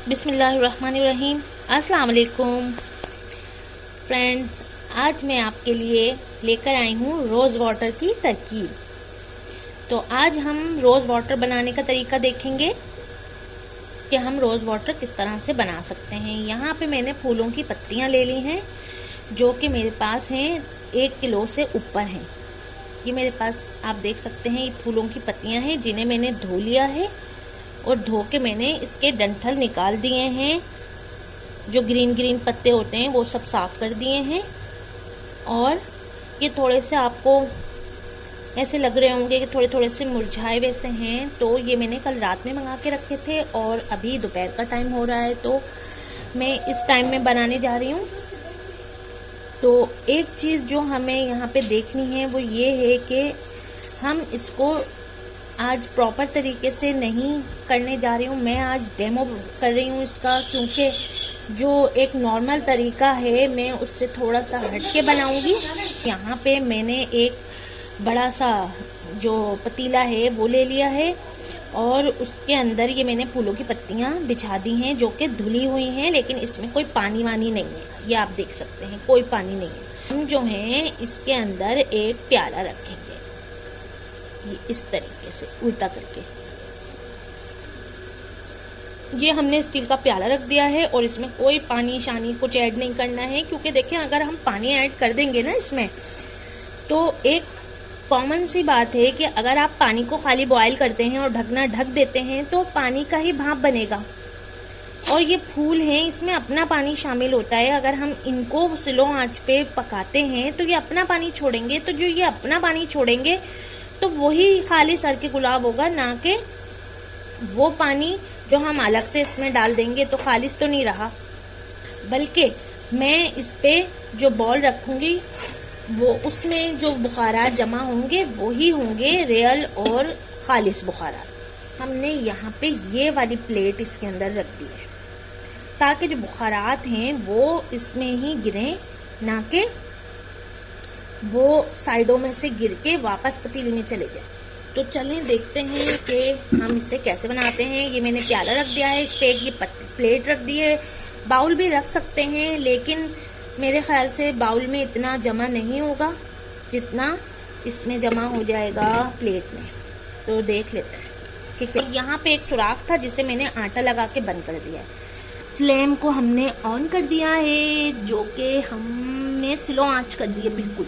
बिस्मिल्लाहिर्रहमानिर्रहीम। अस्सलाम वालेकुम फ्रेंड्स, आज मैं आपके लिए लेकर आई हूँ रोज़ वाटर की तरकीब। तो आज हम रोज़ वाटर बनाने का तरीका देखेंगे कि हम रोज़ वाटर किस तरह से बना सकते हैं। यहाँ पे मैंने फूलों की पत्तियाँ ले ली हैं जो कि मेरे पास हैं 1 किलो से ऊपर हैं। ये मेरे पास आप देख सकते हैं, ये फूलों की पत्तियाँ हैं जिन्हें मैंने धो लिया है और धो के मैंने इसके डंठल निकाल दिए हैं। जो ग्रीन ग्रीन पत्ते होते हैं वो सब साफ़ कर दिए हैं। और ये थोड़े से आपको ऐसे लग रहे होंगे कि थोड़े थोड़े से मुरझाए वैसे हैं, तो ये मैंने कल रात में मंगा के रखे थे और अभी दोपहर का टाइम हो रहा है तो मैं इस टाइम में बनाने जा रही हूँ। तो एक चीज़ जो हमें यहाँ पे देखनी है वो ये है कि हम इसको आज प्रॉपर तरीके से नहीं करने जा रही हूँ। मैं आज डेमो कर रही हूँ इसका, क्योंकि जो एक नॉर्मल तरीका है मैं उससे थोड़ा सा हट के बनाऊँगी। यहाँ पे मैंने एक बड़ा सा जो पतीला है वो ले लिया है और उसके अंदर ये मैंने फूलों की पत्तियाँ बिछा दी हैं जो कि धुली हुई हैं, लेकिन इसमें कोई पानी वानी नहीं है। ये आप देख सकते हैं, कोई पानी नहीं है। हम जो हैं इसके अंदर एक प्याला रखेंगे, ये इस तरीके से उल्टा करके। ये हमने स्टील का प्याला रख दिया है और इसमें कोई पानी शानी कुछ ऐड नहीं करना है, क्योंकि देखें अगर हम पानी ऐड कर देंगे ना इसमें, तो एक कॉमन सी बात है कि अगर आप पानी को खाली बॉयल करते हैं और ढकना ढक देते हैं तो पानी का ही भाप बनेगा। और ये फूल हैं, इसमें अपना पानी शामिल होता है। अगर हम इनको स्लो आंच पे पकाते हैं तो ये अपना पानी छोड़ेंगे, तो जो ये अपना पानी छोड़ेंगे तो वही खालिस अर्के गुलाब होगा, ना कि वो पानी जो हम अलग से इसमें डाल देंगे तो खालिस तो नहीं रहा। बल्कि मैं इस पे जो बॉल रखूँगी वो उसमें जो बुखारात जमा होंगे वही होंगे रियल और खालिस बुखारात। हमने यहाँ पे ये वाली प्लेट इसके अंदर रख दी है ताकि जो बुखारात हैं वो इसमें ही गिरें, ना कि वो साइडों में से गिर के वापस पतीले में चले जाए। तो चलें देखते हैं कि हम इसे कैसे बनाते हैं। ये मैंने प्याला रख दिया है, इस पे ये प्लेट रख दी है। बाउल भी रख सकते हैं, लेकिन मेरे ख्याल से बाउल में इतना जमा नहीं होगा जितना इसमें जमा हो जाएगा प्लेट में। तो देख लेते हैं, ठीक है। यहाँ पे एक सुराख था जिसे मैंने आटा लगा के बंद कर दिया है। फ्लेम को हमने ऑन कर दिया है, जो कि हमने स्लो आंच कर दी है बिल्कुल।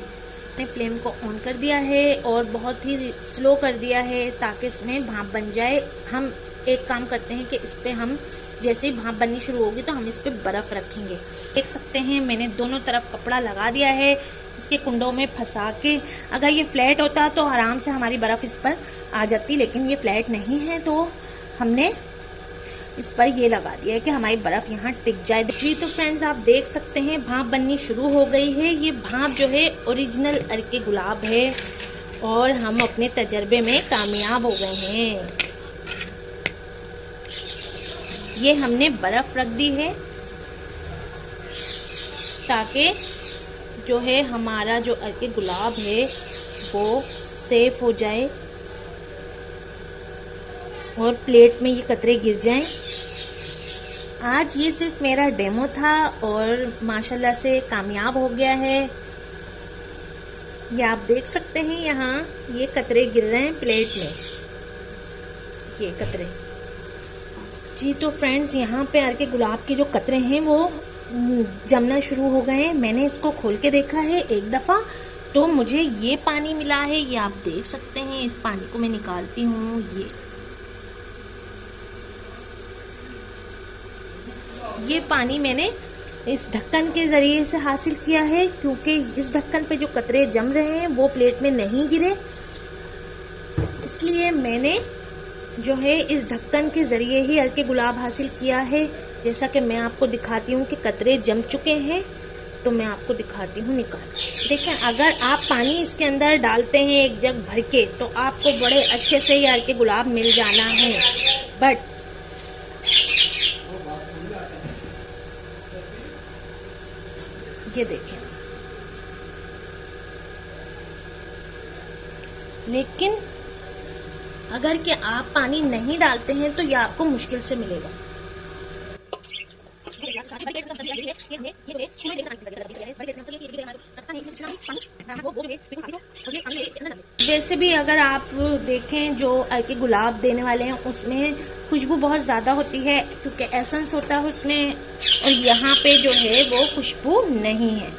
मैंने फ्लेम को ऑन कर दिया है और बहुत ही स्लो कर दिया है ताकि इसमें भाप बन जाए। हम एक काम करते हैं कि इस पर हम जैसे ही भाप बननी शुरू होगी तो हम इस पर बर्फ़ रखेंगे। देख सकते हैं मैंने दोनों तरफ कपड़ा लगा दिया है इसके कुंडों में फंसा के। अगर ये फ्लैट होता तो आराम से हमारी बर्फ़ इस पर आ जाती, लेकिन ये फ्लैट नहीं है तो हमने इस पर ये लगा दिया है कि हमारी बर्फ़ यहाँ टिक जाए। जी तो फ्रेंड्स, आप देख सकते हैं भाप बननी शुरू हो गई है। ये भाप जो है ओरिजिनल अर्के गुलाब है और हम अपने तजर्बे में कामयाब हो गए हैं। ये हमने बर्फ़ रख दी है ताकि जो है हमारा जो अर्के गुलाब है वो सेफ हो जाए और प्लेट में ये कतरे गिर जाएं। आज ये सिर्फ मेरा डेमो था और माशाल्लाह से कामयाब हो गया है। ये आप देख सकते हैं, यहाँ ये कतरे गिर रहे हैं प्लेट में, ये कतरे। जी तो फ्रेंड्स, यहाँ पे अर्के गुलाब के जो कतरे हैं वो जमना शुरू हो गए हैं। मैंने इसको खोल के देखा है एक दफ़ा तो मुझे ये पानी मिला है, ये आप देख सकते हैं। इस पानी को मैं निकालती हूँ। ये पानी मैंने इस ढक्कन के ज़रिए से हासिल किया है, क्योंकि इस ढक्कन पे जो कतरे जम रहे हैं वो प्लेट में नहीं गिरे, इसलिए मैंने जो है इस ढक्कन के ज़रिए ही अर्के गुलाब हासिल किया है। जैसा कि मैं आपको दिखाती हूँ कि कतरे जम चुके हैं, तो मैं आपको दिखाती हूँ निकाल। देखें, अगर आप पानी इसके अंदर डालते हैं एक जग भर के तो आपको बड़े अच्छे से ये अर्के गुलाब मिल जाना है। बट ये देखें, लेकिन अगर कि आप पानी नहीं डालते हैं तो ये आपको मुश्किल से मिलेगा। वैसे भी अगर आप देखें जो अर्के गुलाब देने वाले हैं उसमें खुशबू बहुत ज़्यादा होती है क्योंकि एसेंस होता है उसमें, और यहाँ पे जो है वो खुशबू नहीं है।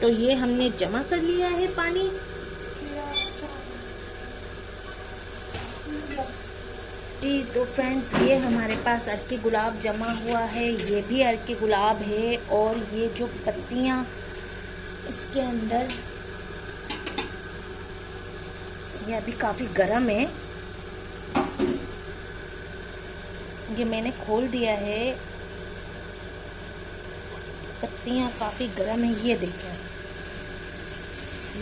तो ये हमने जमा कर लिया है पानी। जी तो फ्रेंड्स, ये हमारे पास अर्के गुलाब जमा हुआ है। ये भी अर्के गुलाब है और ये जो पत्तियाँ इसके अंदर, ये अभी काफ़ी गर्म है। ये मैंने खोल दिया है, पत्तियाँ काफ़ी गर्म है। ये देखें,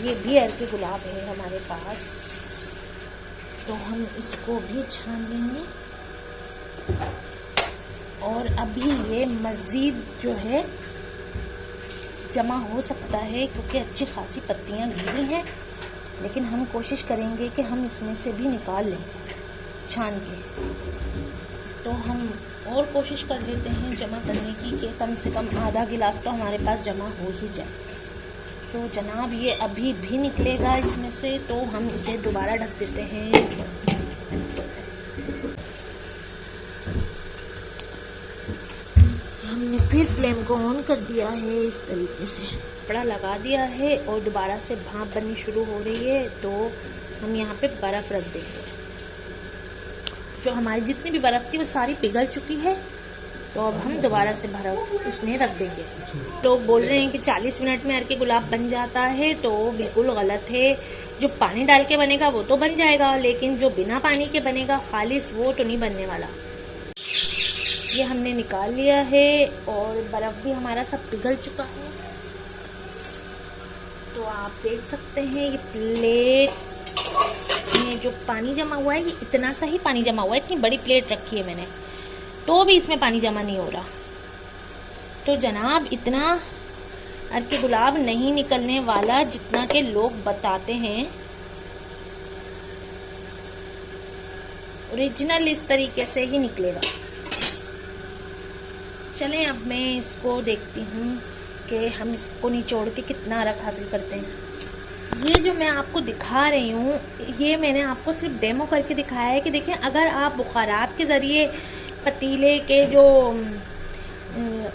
ये भी अर्के गुलाब है हमारे पास। तो हम इसको भी छान लेंगे और अभी ये मज़ीद जो है जमा हो सकता है क्योंकि अच्छी खासी पत्तियाँ गीली हैं, लेकिन हम कोशिश करेंगे कि हम इसमें से भी निकाल लें छान के। तो हम और कोशिश कर लेते हैं जमा करने की कि कम से कम आधा गिलास तो हमारे पास जमा हो ही जाए। तो जनाब ये अभी भी निकलेगा इसमें से, तो हम इसे दोबारा ढक देते हैं। हमने फिर फ्लेम को ऑन कर दिया है, इस तरीके से कपड़ा लगा दिया है और दोबारा से भाप बननी शुरू हो रही है। तो हम यहाँ पे बर्फ़ रख देंगे। जो हमारी जितनी भी बर्फ़ थी वो सारी पिघल चुकी है। तो अब हम दोबारा से बर्फ़ इसमें रख देंगे। लोग बोल रहे हैं कि 40 मिनट में अर्के गुलाब बन जाता है, तो बिल्कुल गलत है। जो पानी डाल के बनेगा वो तो बन जाएगा, लेकिन जो बिना पानी के बनेगा खालिस, वो तो नहीं बनने वाला। ये हमने निकाल लिया है और बर्फ़ भी हमारा सब पिघल चुका है। तो आप देख सकते हैं ये प्लेट में जो पानी जमा हुआ है, ये इतना सा ही पानी जमा हुआ है। इतनी बड़ी प्लेट रखी है मैंने, तो भी इसमें पानी जमा नहीं हो रहा। तो जनाब इतना अर्के गुलाब नहीं निकलने वाला जितना के लोग बताते हैं। ओरिजिनल इस तरीके से ही निकलेगा। चलें अब मैं इसको देखती हूँ कि हम इसको निचोड़ के कितना अर्क हासिल करते हैं। ये जो मैं आपको दिखा रही हूँ, ये मैंने आपको सिर्फ डेमो करके दिखाया है कि देखें, अगर आप बुखारात के ज़रिए पतीले के जो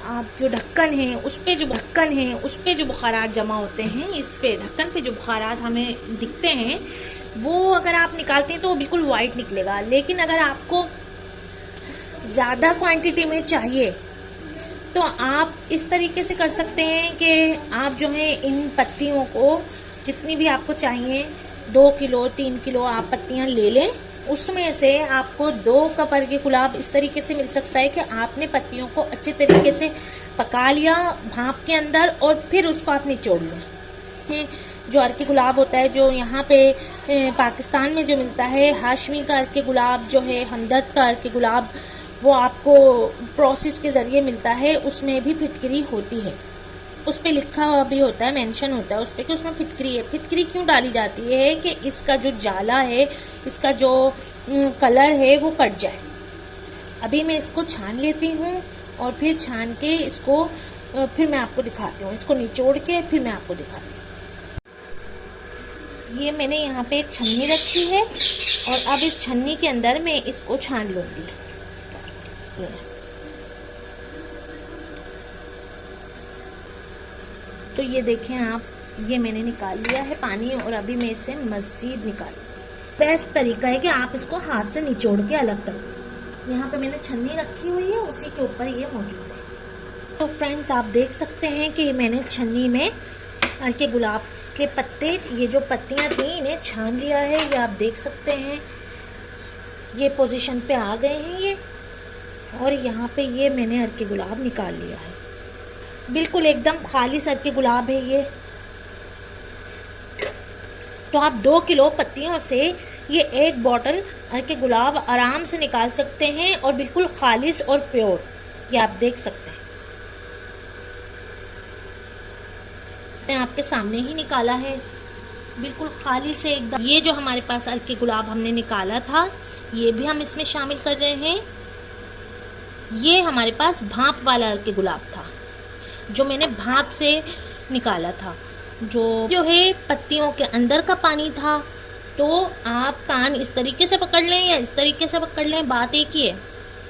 आप जो ढक्कन है उस पे जो बुखारात जमा होते हैं, इस पे ढक्कन पे जो बुखारात हमें दिखते हैं, वो अगर आप निकालते हैं तो वो बिल्कुल वाइट निकलेगा। लेकिन अगर आपको ज़्यादा क्वांटिटी में चाहिए तो आप इस तरीके से कर सकते हैं कि आप जो है इन पत्तियों को जितनी भी आपको चाहिए, 2 किलो 3 किलो आप पत्तियां ले लें। उसमें से आपको 2 कप अर्के गुलाब इस तरीके से मिल सकता है कि आपने पत्तियों को अच्छे तरीके से पका लिया भाप के अंदर और फिर उसको आप निचोड़ लें। जो अर्के गुलाब होता है, जो यहाँ पे पाकिस्तान में जो मिलता है, हाशमी का अर्के गुलाब जो है, हमदर्द का अर्के गुलाब, वो आपको प्रोसेस के ज़रिए मिलता है। उसमें भी फिटकरी होती है, उस पे लिखा हुआ भी होता है, मेंशन होता है उस पे कि उसमें फिटकरी है। फिटकरी क्यों डाली जाती है कि इसका जो जाला है, इसका जो कलर है वो कट जाए। अभी मैं इसको छान लेती हूँ और फिर छान के इसको फिर मैं आपको दिखाती हूँ। इसको निचोड़ के फिर मैं आपको दिखाती हूँ। ये मैंने यहाँ पे एक छन्नी रखी है और अब इस छन्नी के अंदर मैं इसको छान लूँगी। तो ये देखें आप, ये मैंने निकाल लिया है पानी और अभी मैं इसे मज़ीद निकाल। बेस्ट तरीका है कि आप इसको हाथ से निचोड़ के अलग कर दें। यहाँ पे मैंने छन्नी रखी हुई है, उसी के ऊपर ये मौजूद है। तो फ्रेंड्स, आप देख सकते हैं कि मैंने छन्नी में अर्के गुलाब के पत्ते, ये जो पत्तियाँ थी, इन्हें छान लिया है। ये आप देख सकते हैं, ये पोजीशन पे आ गए हैं ये। और यहाँ पे ये मैंने अर्के गुलाब निकाल लिया है। बिल्कुल एकदम खालिस अर्के गुलाब है ये। तो आप 2 किलो पत्तियों से ये 1 बॉटल अर्के गुलाब आराम से निकाल सकते हैं और बिल्कुल खालिस और प्योर, ये आप देख सकते हैं। मैंने आपके सामने ही निकाला है, बिल्कुल खालिस है एकदम। ये जो हमारे पास अर्के गुलाब हमने निकाला था, ये भी हम इसमें शामिल कर रहे हैं। ये हमारे पास भाप वाला अर्के गुलाब था, जो मैंने भाप से निकाला था। जो है पत्तियों के अंदर का पानी था। तो आप कान इस तरीके से पकड़ लें या इस तरीके से पकड़ लें, बात एक ही है।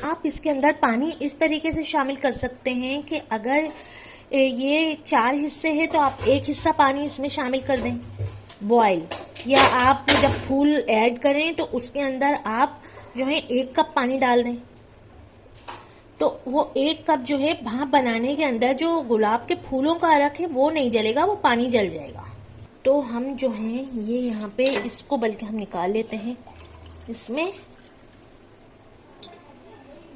आप इसके अंदर पानी इस तरीके से शामिल कर सकते हैं कि अगर ये 4 हिस्से हैं तो आप 1 हिस्सा पानी इसमें शामिल कर दें बॉयल, या आप जब फूल ऐड करें तो उसके अंदर आप जो है 1 कप पानी डाल दें। तो वो 1 कप जो है भाप बनाने के अंदर जो गुलाब के फूलों का अर्क है वो नहीं जलेगा, वो पानी जल जाएगा। तो हम जो हैं ये यहाँ पे इसको बल्कि हम निकाल लेते हैं। इसमें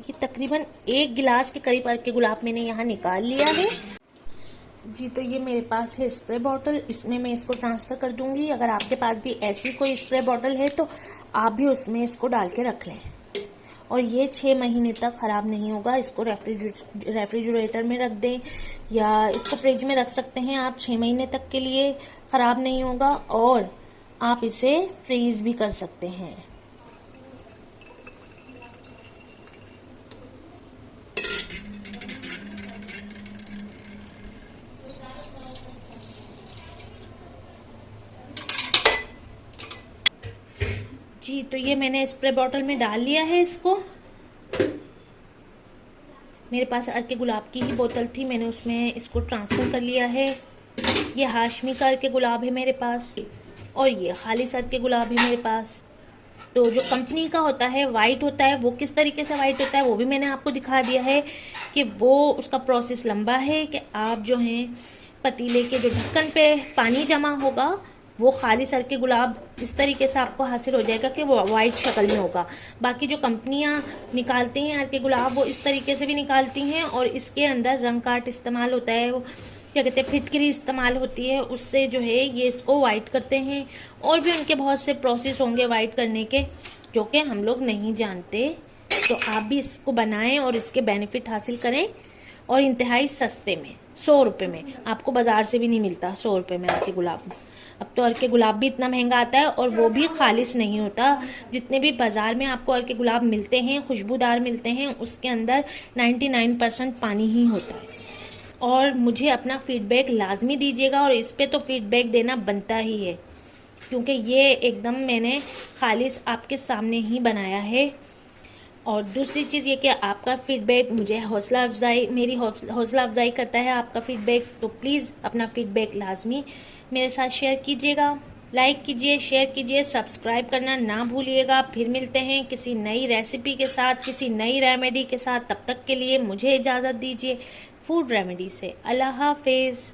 ये तकरीबन 1 गिलास के करीब अर्के गुलाब मैंने यहाँ निकाल लिया है जी। तो ये मेरे पास है स्प्रे बॉटल, इसमें मैं इसको ट्रांसफ़र कर दूंगी। अगर आपके पास भी ऐसी कोई स्प्रे बॉटल है तो आप भी उसमें इसको डाल के रख लें, और ये 6 महीने तक ख़राब नहीं होगा। इसको रेफ्रिजरेटर में रख दें या इसको फ्रिज में रख सकते हैं आप, 6 महीने तक के लिए ख़राब नहीं होगा। और आप इसे फ्रीज भी कर सकते हैं। जी, तो ये मैंने स्प्रे बॉटल में डाल लिया है इसको। मेरे पास अर्के गुलाब की ही बोतल थी, मैंने उसमें इसको ट्रांसफ़र कर लिया है। ये हाशमी का अर्के गुलाब है मेरे पास, और ये खालिस अर्के गुलाब है मेरे पास। तो जो कंपनी का होता है वाइट होता है, वो किस तरीके से वाइट होता है वो भी मैंने आपको दिखा दिया है कि वो उसका प्रोसेस लंबा है कि आप जो हैं पतीले के जो ढक्कन पे पानी जमा होगा वो खालिस अर्के गुलाब इस तरीके से आपको हासिल हो जाएगा कि वो वाइट शक्ल में होगा। बाकी जो कंपनियां निकालती हैं अर्के गुलाब वो इस तरीके से भी निकालती हैं, और इसके अंदर रंग काट इस्तेमाल होता है, वो क्या कहते हैं फिटकरी इस्तेमाल होती है, उससे जो है ये इसको वाइट करते हैं। और भी उनके बहुत से प्रोसेस होंगे वाइट करने के जो कि हम लोग नहीं जानते। तो आप भी इसको बनाएं और इसके बेनिफिट हासिल करें, और इंतहाई सस्ते में 100 रुपये में, आपको बाजार से भी नहीं मिलता 100 रुपये में अर्के गुलाब। अब तो अर्के गुलाब भी इतना महंगा आता है, और वो भी खालिस नहीं होता। जितने भी बाजार में आपको अर्के गुलाब मिलते हैं, खुशबूदार मिलते हैं, उसके अंदर 99% पानी ही होता है। और मुझे अपना फीडबैक लाजमी दीजिएगा, और इस पे तो फीडबैक देना बनता ही है, क्योंकि ये एकदम मैंने खालिस आपके सामने ही बनाया है। और दूसरी चीज़ ये कि आपका फीडबैक मुझे मेरी हौसला अफजाई करता है आपका फीडबैक। तो प्लीज़ अपना फीडबैक लाजमी मेरे साथ शेयर कीजिएगा, लाइक कीजिए, शेयर कीजिए, सब्सक्राइब करना ना भूलिएगा। फिर मिलते हैं किसी नई रेसिपी के साथ, किसी नई रेमेडी के साथ। तब तक के लिए मुझे इजाज़त दीजिए फूड रेमेडी से। अल्लाह हाफिज़।